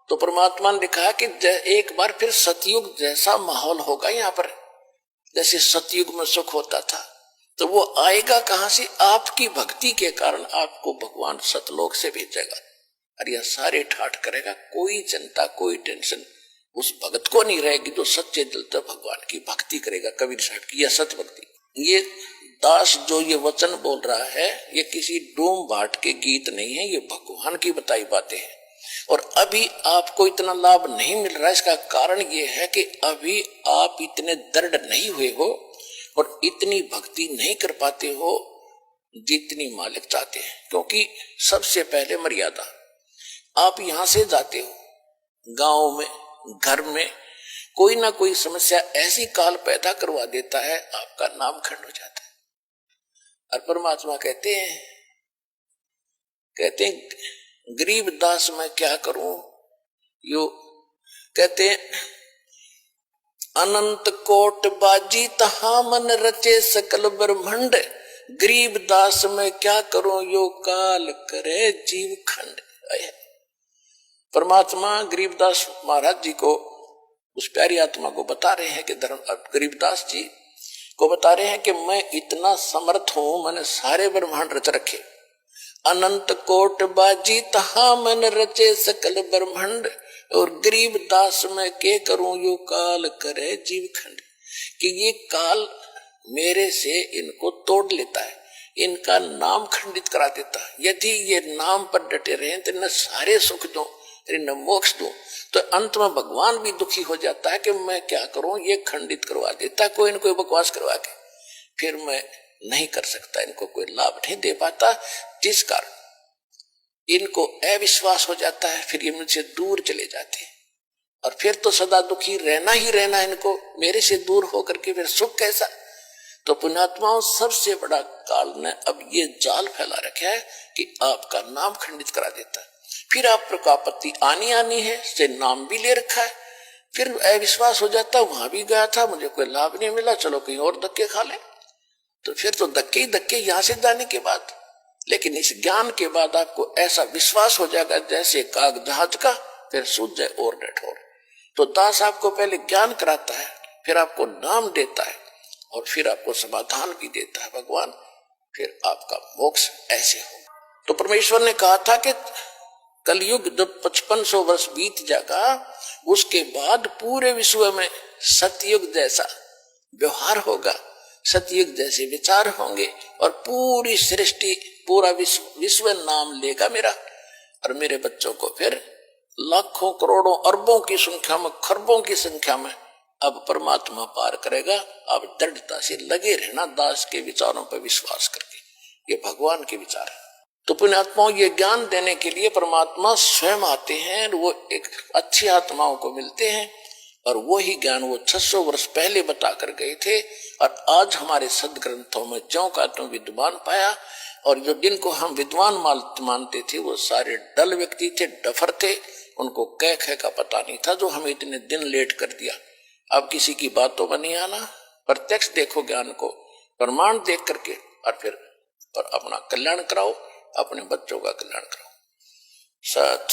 तो परमात्मा ने लिखा कि एक बार फिर सतयुग जैसा माहौल होगा यहाँ पर, जैसे सतयुग में सुख होता था। तो वो आएगा कहां से? आपकी भक्ति के कारण आपको भगवान सतलोक से भेजेगा। और यह सारे ठाठ करेगा, कोई चिंता कोई टेंशन उस भगत को नहीं रहेगी जो सच्चे दिल से भगवान की भक्ति करेगा। कबीर साहब की यह सत भक्ति। ये दास जो ये वचन बोल रहा है ये किसी डूम भाट के गीत नहीं है, ये भगवान की बताई बातें हैं। और अभी आपको इतना लाभ नहीं मिल रहा है, इसका कारण ये है कि अभी आप इतने दृढ़ नहीं हुए हो और इतनी भक्ति नहीं कर पाते हो जितनी मालिक चाहते हैं। क्योंकि सबसे पहले मर्यादा, आप यहां से जाते हो गांव में, घर में कोई ना कोई समस्या ऐसी काल पैदा करवा देता है, आपका नाम खंड हो जाता है। और परमात्मा कहते हैं गरीब दास मैं क्या करूं, यो कहते हैं अनंत कोट बाजी तहा मन रचे सकल ब्रह्मंड, गरीब दास मैं क्या करूं यो काल करे जीव खंड। परमात्मा गरीबदास महाराज जी को, उस प्यारी आत्मा को बता रहे हैं कि गरीबदास जी को बता रहे हैं कि मैं इतना समर्थ हूं, मैंने सारे ब्रह्मांड रच रखे। अनंत कोट बाजी तहा मन रचे सकल ब्रह्मांड, और गरीब दास मैं के करूं यो काल करे जीव खंड। कि ये काल मेरे से इनको तोड़ लेता है, इनका नाम खंडित करा देता है। यदि ये नाम पर डटे रहे तो न सारे सुख दो न मोक्ष दो। तो अंत में भगवान भी दुखी हो जाता है कि मैं क्या करूं, ये खंडित करवा देता कोई न कोई बकवास करवा के, फिर मैं नहीं कर सकता, इनको कोई लाभ नहीं दे पाता, जिस कारण इनको अविश्वास हो जाता है। फिर ये मुझसे दूर चले जाते हैं और फिर तो सदा दुखी रहना ही रहना इनको, मेरे से दूर होकर के फिर सुख कैसा। तो पुण्यात्माओं, सबसे बड़ा काल ने अब ये जाल फैला रखा है कि आपका नाम खंडित करा देता है। फिर आप को आपत्ति आनी है, से नाम भी ले रखा है, फिर अविश्वास हो जाता, वहां भी गया था मुझे कोई लाभ नहीं मिला, चलो कहीं और धक्के खा ले। तो फिर तो धक्के ही धक्के यहां से जाने के बाद। लेकिन इस ज्ञान के बाद आपको ऐसा विश्वास हो जाएगा जैसे काग जहाज का, फिर सूझ जाए और डठोर। तो दास आपको पहले ज्ञान कराता है, फिर आपको नाम देता है और फिर आपको समाधान भी देता है भगवान, फिर आपका मोक्ष ऐसे हो। तो परमेश्वर ने कहा था कि कलयुग जब 5500 वर्ष बीत जाएगा, उसके बाद पूरे विश्व में सतयुग जैसा व्यवहार होगा, सतयुग जैसे विचार होंगे और पूरी सृष्टि पूरा विश्व नाम लेगा मेरा। और मेरे बच्चों को फिर लाखों करोड़ों अरबों की संख्या में, खरबों की संख्या में अब परमात्मा पार करेगा। अब दृढ़ता से लगे रहना दास के विचारों पर विश्वास करके, ये भगवान के विचार है। तो पुण्यात्माओं, ये ज्ञान देने के लिए परमात्मा स्वयं आते हैं, वो एक अच्छी आत्माओं को मिलते हैं और वो ही ज्ञान वो 600 वर्ष पहले बता कर गए थे। और आज हमारे सदग्रंथों में ज्यों का त्यों विद्वान पाया। और जो जिनको हम विद्वान मानते थे वो सारे डल व्यक्ति थे, डफर थे, उनको कह का पता नहीं था, जो हमें इतने दिन लेट कर दिया। अब किसी की बातों में नहीं आना, प्रत्यक्ष देखो ज्ञान को, प्रमाण देख करके और फिर और अपना कल्याण कराओ, अपने बच्चों का कल्याण कराओ। सत